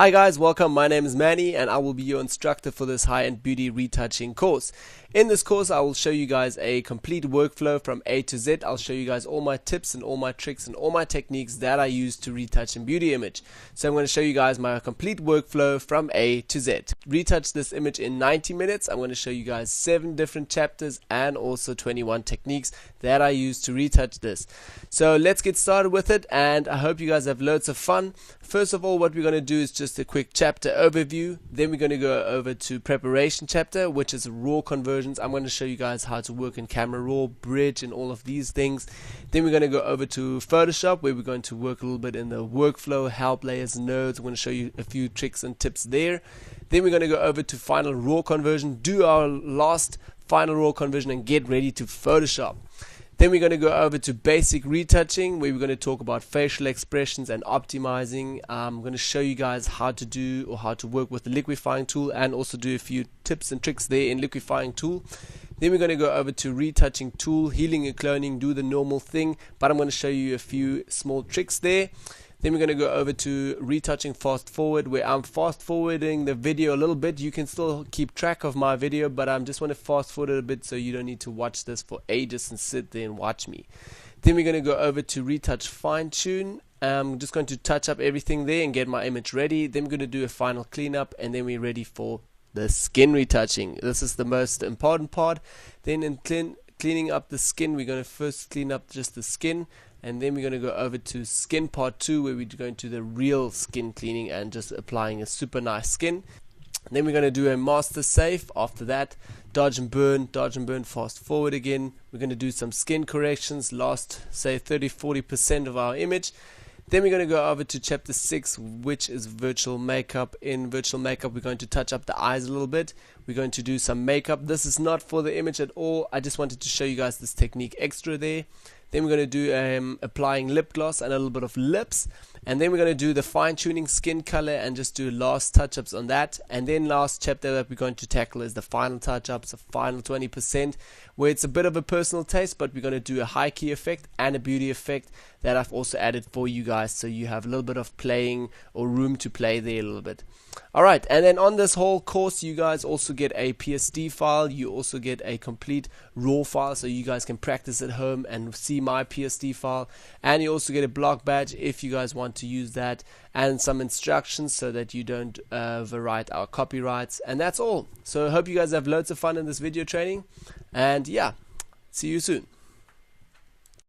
Hi guys, welcome. My name is Manny and I will be your instructor for this high-end beauty retouching course. In this course I will show you guys a complete workflow from A to Z. I'll show you guys all my tips and all my tricks and all my techniques that I use to retouch a beauty image. So I'm going to show you guys my complete workflow from A to Z. Retouch this image in 90 minutes. I'm going to show you guys 7 different chapters and also 21 techniques that I use to retouch this. So let's get started with it, and I hope you guys have loads of fun. First of all, what we're going to do is just a quick chapter overview. Then we're going to go over to preparation chapter, which is raw conversions. I'm going to show you guys how to work in Camera Raw, Bridge, and all of these things. Then we're going to go over to Photoshop, where we're going to work a little bit in the workflow, help, layers, nodes. I'm going to show you a few tricks and tips there. Then we're going to go over to final raw conversion, do our last final raw conversion, and get ready to Photoshop. Then we're going to go over to basic retouching, where we're going to talk about facial expressions and optimizing. I'm going to show you guys how to do or how to work with the liquefying tool, and also do a few tips and tricks there in liquefying tool. Then we're going to go over to retouching tool, healing and cloning, do the normal thing, but I'm going to show you a few small tricks there. Then we're going to go over to retouching fast forward, where I'm fast forwarding the video a little bit. You can still keep track of my video, but I just want to fast forward it a bit so you don't need to watch this for ages and sit there and watch me. Then we're going to go over to retouch fine tune. I'm just going to touch up everything there and get my image ready. Then we're going to do a final cleanup, and then we're ready for the skin retouching. This is the most important part. Then in cleaning up the skin, we're going to first clean up just the skin, and then we're going to go over to skin part 2, where we're going to the real skin cleaning and just applying a super nice skin. Then we're going to do a master save. After that, dodge and burn, fast forward again. We're going to do some skin corrections, last say 30-40% of our image. Then we're going to go over to chapter 6, which is virtual makeup. In virtual makeup, we're going to touch up the eyes a little bit. We're going to do some makeup. This is not for the image at all. I just wanted to show you guys this technique extra there. Then we're going to do applying lip gloss and a little bit of lips. And then we're going to do the fine-tuning skin color and just do last touch-ups on that. And then last chapter that we're going to tackle is the final touch-ups, the final 20%, where it's a bit of a personal taste, but we're going to do a high key effect and a beauty effect that I've also added for you guys, so you have a little bit of playing or room to play there a little bit. Alright, and then on this whole course you guys also get a PSD file. You also get a complete raw file, so you guys can practice at home and see my PSD file. And you also get a block badge if you guys want to use that, and some instructions so that you don't overwrite our copyrights. And that's all. So I hope you guys have loads of fun in this video training, and yeah, see you soon.